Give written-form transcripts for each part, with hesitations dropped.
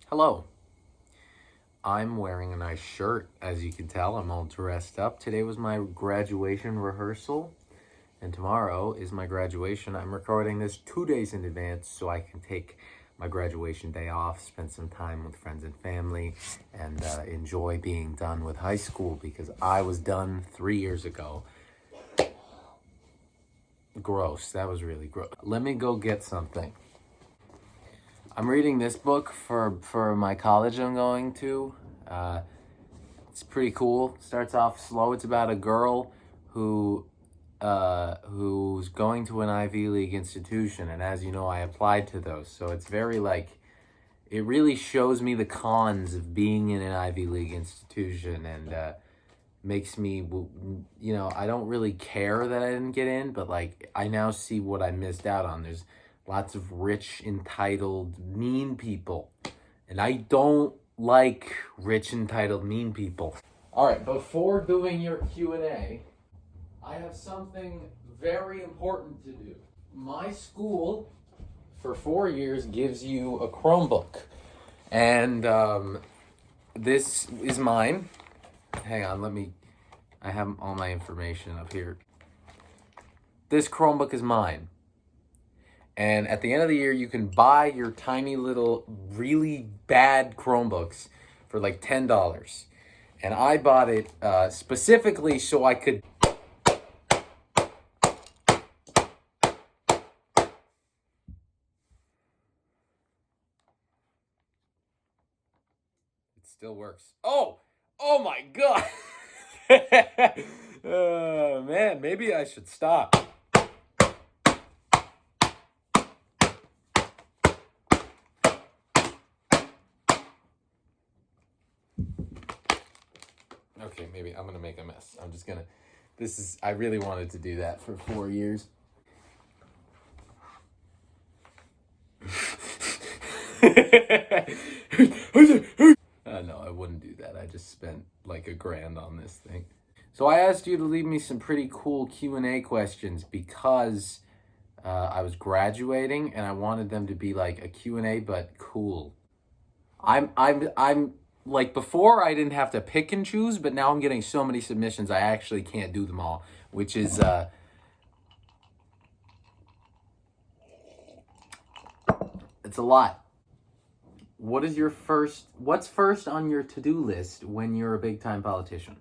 Hello. I'm wearing a nice shirt, as you can tell. I'm all dressed up. Today was my graduation rehearsal, and tomorrow is my graduation. I'm recording this 2 days in advance so I can take my graduation day off, spend some time with friends and family, and enjoy being done with high school because I was done 3 years ago. Gross. That was really gross. Let me go get something. I'm reading this book for my college I'm going to. It's pretty cool. Starts off slow. It's about a girl who's going to an Ivy League institution, and as you know, I applied to those. So it's very it really shows me the cons of being in an Ivy League institution, and makes me, I don't really care that I didn't get in, but I now see what I missed out on. There's lots of rich, entitled, mean people, and I don't like rich, entitled, mean people. All right, before doing your Q&A, I have something very important to do. My school, for 4 years, gives you a Chromebook, and this is mine. Hang on, I have all my information up here. This Chromebook is mine. And at the end of the year, you can buy your tiny little, really bad Chromebooks for like $10. And I bought it specifically so I could... It still works. Oh my God. Man, maybe I should stop. Okay, maybe I'm gonna make a mess. I really wanted to do that for 4 years. No, I wouldn't do that. I just spent like $1,000 on this thing. So I asked you to leave me some pretty cool Q&A questions because I was graduating and I wanted them to be like a Q&A but cool. I'm like, before I didn't have to pick and choose, but now I'm getting so many submissions I actually can't do them all, which is it's a lot. What's first on your to-do list when you're a big-time politician?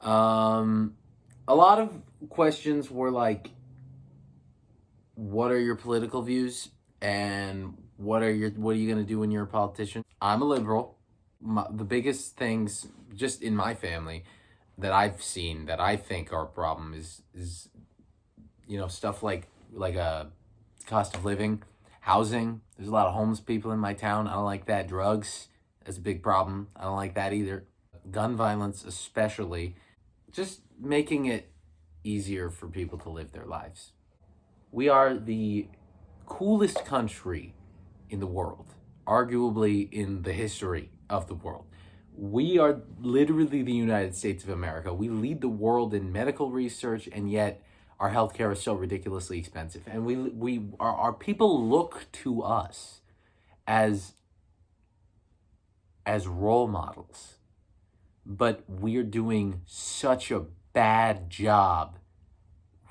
A lot of questions were like, what are your political views and what are you going to do when you're a politician? I'm a liberal. The biggest things just in my family that I've seen that I think are a problem is stuff like cost of living, housing. There's a lot of homeless people in my town. I don't like that. Drugs, that's a big problem. I don't like that either. Gun violence, especially. Just making it easier for people to live their lives. We are the coolest country in the world, arguably in the history of the world. We are literally the United States of America. We lead the world in medical research, and yet our healthcare is so ridiculously expensive. And our people look to us as role models. But we're doing such a bad job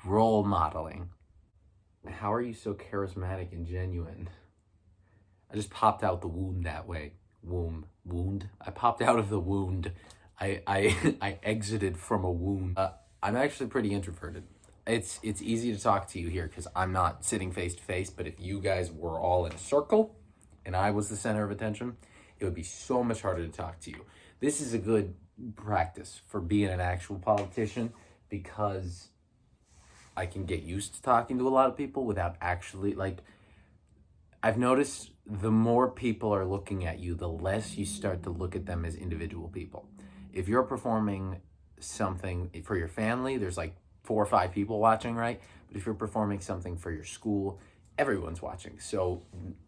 role modeling. How are you so charismatic and genuine? I just popped out the wound that way. Wound? I popped out of the wound. I exited from a wound. I'm actually pretty introverted. It's easy to talk to you here because I'm not sitting face to face, but if you guys were all in a circle and I was the center of attention, it would be so much harder to talk to you. This is a good practice for being an actual politician because I can get used to talking to a lot of people without actually, I've noticed the more people are looking at you, the less you start to look at them as individual people. If you're performing something for your family, there's like 4 or 5 people watching, right? But if you're performing something for your school, everyone's watching. So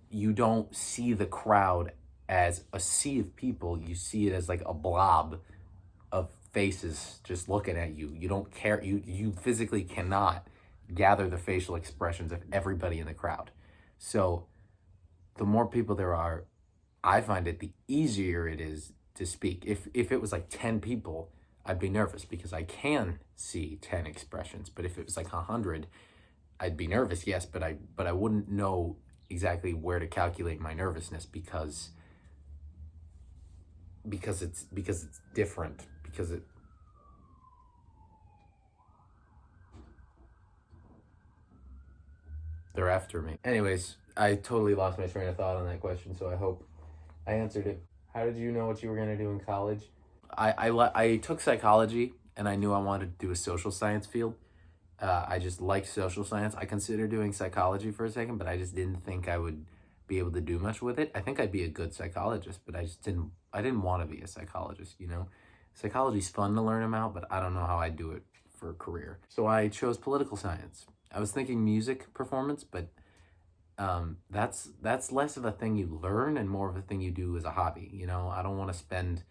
you don't see the crowd as a sea of people. You see it as like a blob of faces just looking at you. You don't care. You physically cannot gather the facial expressions of everybody in the crowd. So the more people there are, I find it the easier it is to speak. If it was like 10 people, I'd be nervous because I can see 10 expressions. But if it was like 100, I'd be nervous, yes, but I wouldn't know exactly where to calculate my nervousness because it's different because it they're after me. Anyways, I totally lost my train of thought on that question, so I hope I answered it. How did you know what you were going to do in college? I took psychology and I knew I wanted to do a social science field. I just liked social science. I considered doing psychology for a second, but I just didn't think I would be able to do much with it. I think I'd be a good psychologist, but I didn't want to be a psychologist, you know? Psychology's fun to learn about, but I don't know how I'd do it for a career. So I chose political science. I was thinking music performance, but that's less of a thing you learn and more of a thing you do as a hobby. You know, I don't want to spend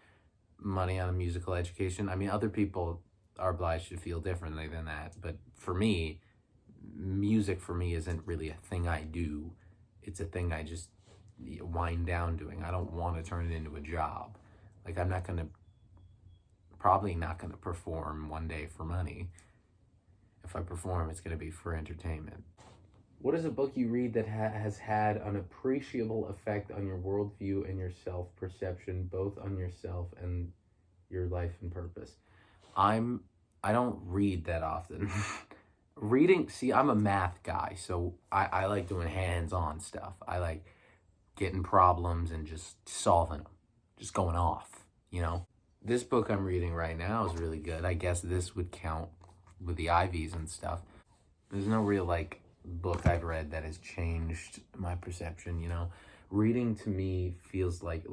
money on a musical education. I mean, other people are obliged to feel differently than that, but for me, music for me isn't really a thing I do. It's a thing I just wind down doing. I don't want to turn it into a job. Like I'm not gonna probably not gonna perform one day for money. If I perform, it's gonna be for entertainment. What is a book you read that has had an appreciable effect on your worldview and your self perception, both on yourself and your life and purpose? I don't read that often. Reading, see, I'm a math guy, so I like doing hands on stuff. I like getting problems and just solving them, just going off, you know? This book I'm reading right now is really good. I guess this would count with the Ivies and stuff. There's no real like book I've read that has changed my perception, you know. Reading to me feels like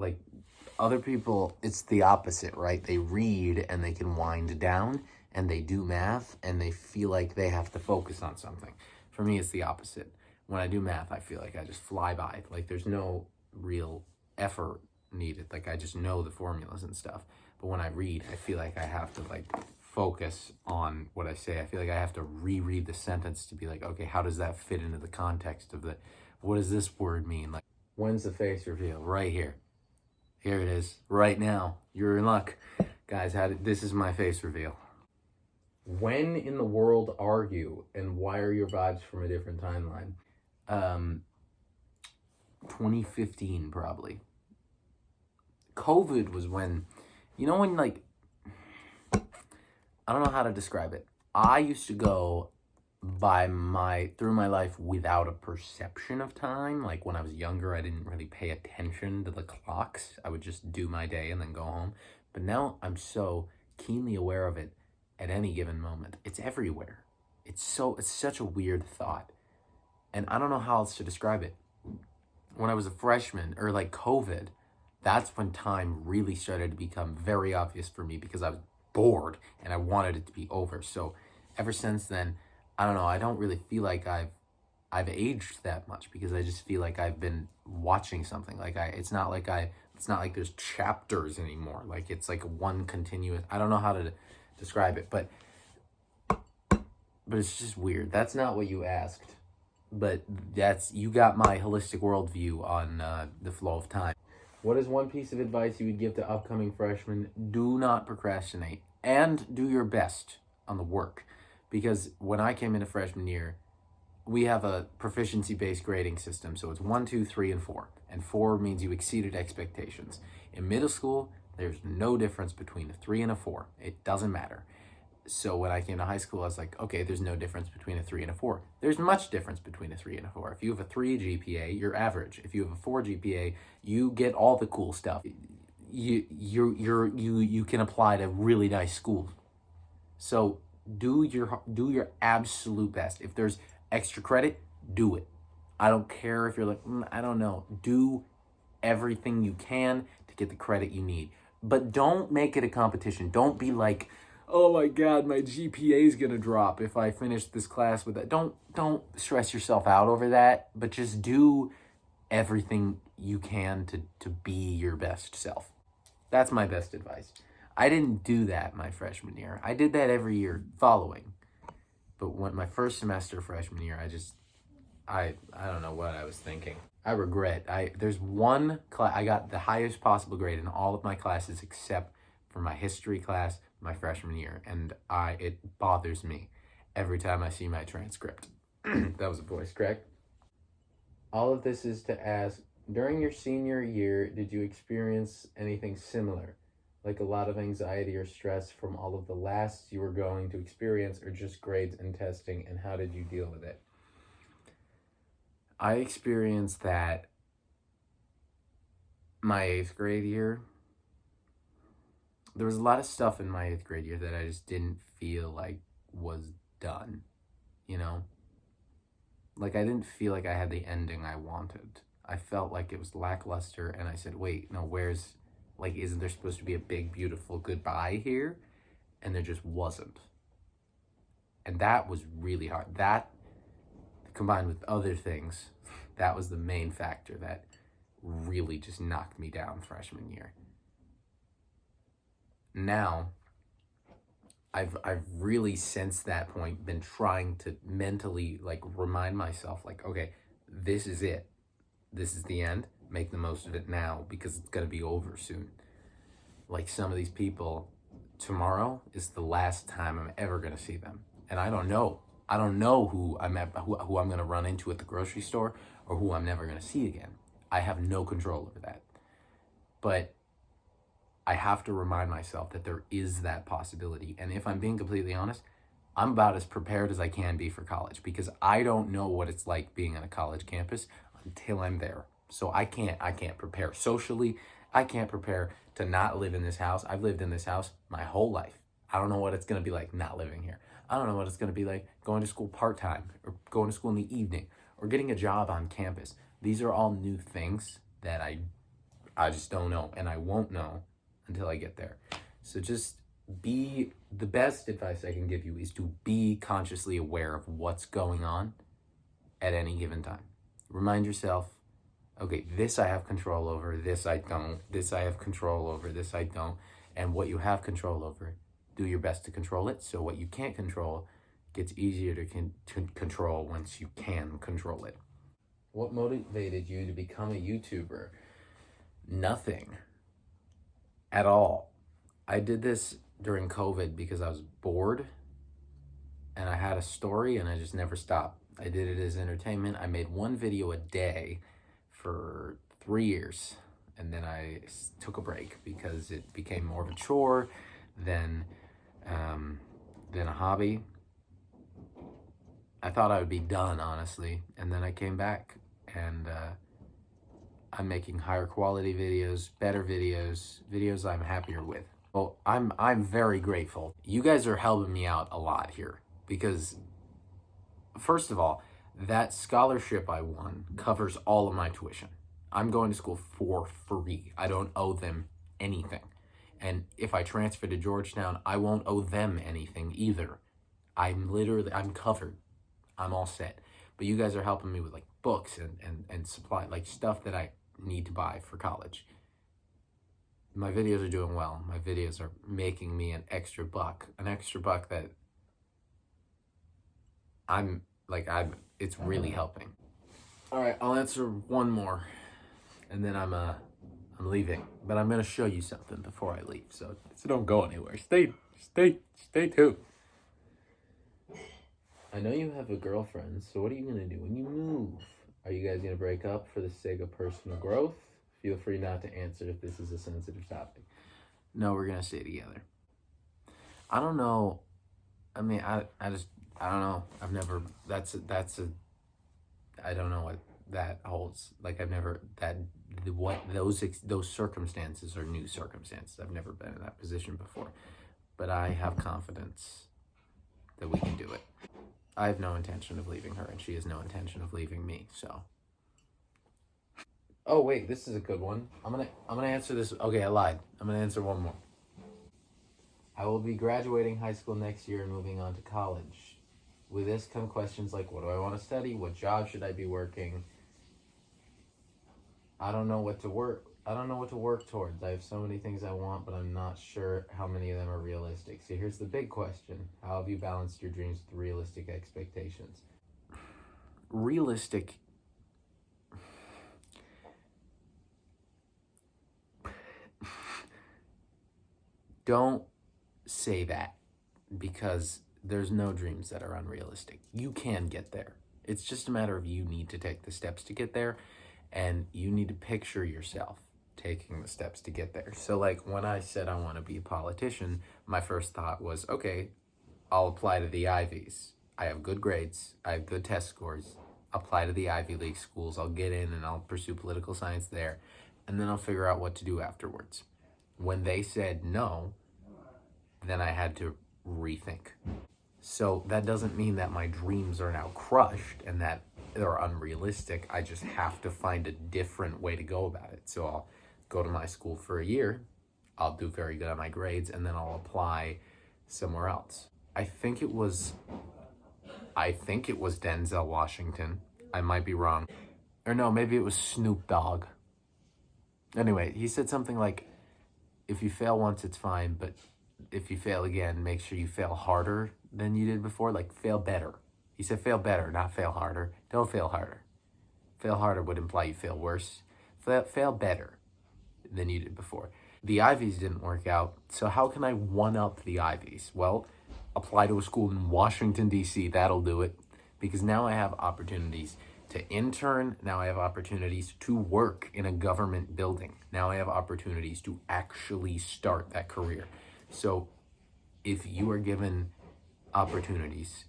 other people, it's the opposite, right? They read and they can wind down and they do math and they feel like they have to focus on something. For me, it's the opposite. When I do math, I feel like I just fly by. Like there's no real effort needed. Like I just know the formulas and stuff. But when I read, I feel like I have to like focus on what I say. I feel like I have to reread the sentence to be like, okay, how does that fit into the context of the, what does this word mean? Like, when's the face reveal? Right here. Here it is. Right now. You're in luck. Guys, this is my face reveal. When in the world are you, and why are your vibes from a different timeline? 2015, probably. COVID was when, you know, when like, I don't know how to describe it. I used to go through my life without a perception of time. Like when I was younger, I didn't really pay attention to the clocks. I would just do my day and then go home. But now I'm so keenly aware of it at any given moment. It's everywhere. It's such a weird thought. And I don't know how else to describe it. When I was a freshman, or like COVID, that's when time really started to become very obvious for me because I was bored and I wanted it to be over. So ever since then, I don't know, I don't really feel like I've aged that much because I just feel like I've been watching something. Like it's not like there's chapters anymore. Like it's like one continuous, I don't know how to describe it, but it's just weird. That's not what you asked, but you got my holistic worldview on the flow of time. What is one piece of advice you would give to upcoming freshmen? Do not procrastinate and do your best on the work. Because when I came into freshman year, we have a proficiency-based grading system. So it's 1, 2, 3, and 4. And 4 means you exceeded expectations. In middle school, there's no difference between a 3 and a 4. It doesn't matter. So when I came to high school, I was like, okay, there's no difference between a 3 and a 4. There's much difference between a 3 and a 4. If you have a 3 GPA, you're average. If you have a 4 GPA, you get all the cool stuff. You can apply to really nice schools. So do your absolute best. If there's extra credit, do it. I don't care if you're like, I don't know. Do everything you can to get the credit you need. But don't make it a competition. Don't be like, oh my God, my GPA is gonna drop if I finish this class with that. Don't stress yourself out over that, but just do everything you can to be your best self. That's my best advice. I didn't do that my freshman year. I did that every year following. But when my first semester freshman year, I don't know what I was thinking. I regret. There's one class I got the highest possible grade in all of my classes except for my history class my freshman year, and I it bothers me every time I see my transcript. That was a voice crack. All of this is to ask, during your senior year, did you experience anything similar? Like a lot of anxiety or stress from all of the lasts you were going to experience, or just grades and testing, and how did you deal with it? I experienced that my eighth grade year. There was a lot of stuff in my eighth grade year that I just didn't feel like was done, you know? Like I didn't feel like I had the ending I wanted. I felt like it was lackluster, and I said, wait, no, like, isn't there supposed to be a big, beautiful goodbye here? And there just wasn't. And that was really hard. That, combined with other things, that was the main factor that really just knocked me down freshman year. Now, I've really since that point been trying to mentally like remind myself like, okay, this is it. This is the end. Make the most of it now because it's gonna be over soon. Like some of these people, tomorrow is the last time I'm ever gonna see them, and I don't know. I don't know who who I'm gonna run into at the grocery store or who I'm never gonna see again. I have no control over that, but I have to remind myself that there is that possibility. And if I'm being completely honest, I'm about as prepared as I can be for college because I don't know what it's like being on a college campus until I'm there. So I can't prepare socially. I can't prepare to not live in this house. I've lived in this house my whole life. I don't know what it's going to be like not living here. I don't know what it's going to be like going to school part-time or going to school in the evening or getting a job on campus. These are all new things that I just don't know, and I won't know until I get there. So just be the best advice I can give you is to be consciously aware of what's going on at any given time. Remind yourself, okay, this I have control over, this I don't, this I have control over, this I don't. And what you have control over, do your best to control it. So what you can't control gets easier to control once you can control it. What motivated you to become a YouTuber? Nothing at all. I did this during COVID because I was bored and I had a story and I just never stopped. I did it as entertainment. I made one video a day for 3 years, and then I took a break because it became more of a chore than a hobby. I thought I would be done, honestly, and then I came back, and I'm making higher quality videos, better videos, videos I'm happier with. Well, I'm very grateful. You guys are helping me out a lot here because, first of all, that scholarship I won covers all of my tuition. I'm going to school for free. I don't owe them anything. And if I transfer to Georgetown, I won't owe them anything either. I'm covered. I'm all set. But you guys are helping me with like books and supply, like stuff that I need to buy for college. My videos are doing well. My videos are making me an extra buck that it's really helping. All right, I'll answer one more, and then I'm leaving. But I'm gonna show you something before I leave, so don't go anywhere. Stay tuned. I know you have a girlfriend, so what are you gonna do when you move? Are you guys gonna break up for the sake of personal growth? Feel free not to answer if this is a sensitive topic. No, we're gonna stay together. I don't know. I mean, I don't know. I've never. I don't know what that holds. Like I've never what those circumstances are new circumstances. I've never been in that position before, but I have confidence that we can do it. I have no intention of leaving her, and she has no intention of leaving me. So. Oh wait, this is a good one. I'm gonna answer this. Okay, I lied. I'm gonna answer one more. I will be graduating high school next year and moving on to college. With this come questions like, what do I want to study? What job should I be working? I don't know what to work towards. I have so many things I want, but I'm not sure how many of them are realistic. So here's the big question. How have you balanced your dreams with realistic expectations? realistic. Don't say that, because there's no dreams that are unrealistic. You can get there. It's just a matter of you need to take the steps to get there, and you need to picture yourself taking the steps to get there. So like when I said I want to be a politician, my first thought was, okay, I'll apply to the Ivies. I have good grades, I have good test scores. Apply to the Ivy League schools. I'll get in and I'll pursue political science there, and then I'll figure out what to do afterwards. When they said no, then I had to rethink. So that doesn't mean that my dreams are now crushed and that they're unrealistic. I just have to find a different way to go about it. So I'll go to my school for a year, I'll do very good on my grades, and then I'll apply somewhere else. I think it was Denzel Washington. I might be wrong. Or no, maybe it was Snoop Dogg. Anyway, he said something like, if you fail once, it's fine, but if you fail again, make sure you fail harder than you did before. Like, fail better. He said fail better, not fail harder. Don't fail harder. Fail harder would imply you fail worse. Fail better than you did before. The Ivies didn't work out, so how can I one-up the Ivies? Well, apply to a school in Washington, D.C. That'll do it, because now I have opportunities to intern. Now I have opportunities to work in a government building. Now I have opportunities to actually start that career. So if you are given opportunities,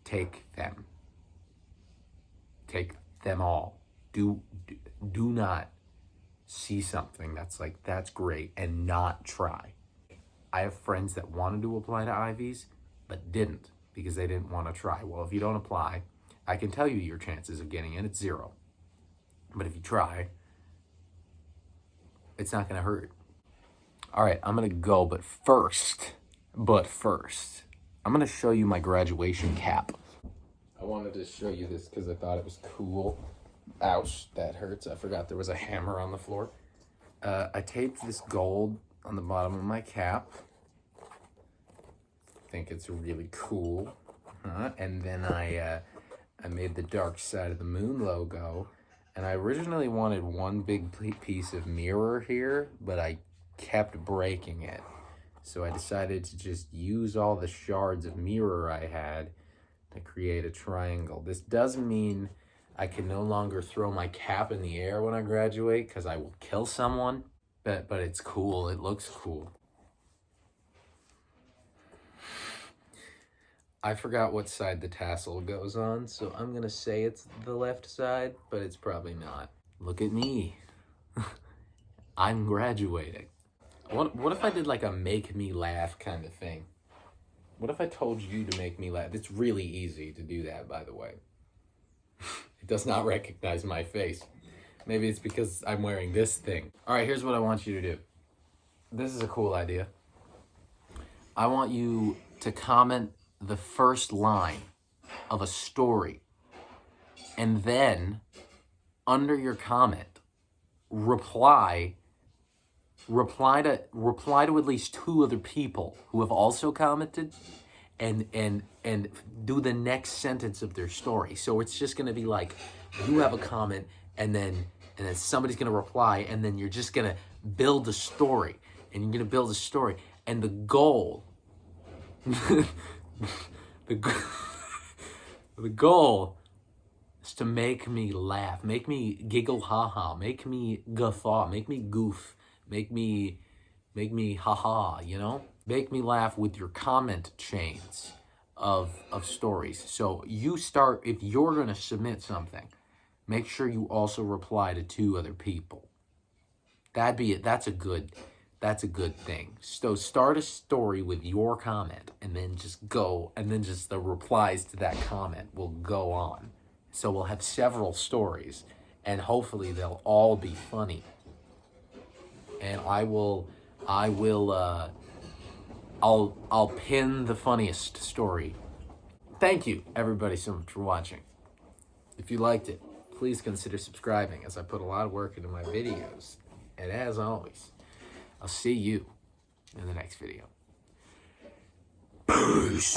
take them. Take them all. Do not see something that's like, that's great, and not try. I have friends that wanted to apply to Ivies, but didn't, because they didn't want to try. Well, if you don't apply, I can tell you your chances of getting in, it's 0. But if you try, it's not going to hurt. All right, I'm going to go, but first, I'm going to show you my graduation cap. I wanted to show you this because I thought it was cool. Ouch, that hurts. I forgot there was a hammer on the floor. I taped this gold on the bottom of my cap. I think it's really cool. And then I made the Dark Side of the Moon logo. And I originally wanted one big piece of mirror here, but I kept breaking it. So I decided to just use all the shards of mirror I had to create a triangle. This does mean I can no longer throw my cap in the air when I graduate, because I will kill someone, but it's cool. It looks cool. I forgot what side the tassel goes on, so I'm gonna say it's the left side, but it's probably not. Look at me. I'm graduating. What if I did like a make me laugh kind of thing? What if I told you to make me laugh? It's really easy to do that, by the way. It does not recognize my face. Maybe it's because I'm wearing this thing. All right, here's what I want you to do. This is a cool idea. I want you to comment the first line of a story, and then under your comment, reply to at least 2 other people who have also commented, and do the next sentence of their story. So it's just gonna be like, you have a comment, and then somebody's gonna reply, and then you're just gonna build a story, and you're gonna build a story, and the goal, the goal is to make me laugh, make me giggle, haha, make me guffaw, make me goof, make me haha, you know? Make me laugh with your comment chains of stories. So you start, if you're gonna submit something, make sure you also reply to 2 other people. That's a good thing. So start a story with your comment, and then just go, and then just the replies to that comment will go on. So we'll have several stories, and hopefully they'll all be funny. And I'll pin the funniest story. Thank you, everybody, so much for watching. If you liked it, please consider subscribing, as I put a lot of work into my videos. And as always, I'll see you in the next video. Peace.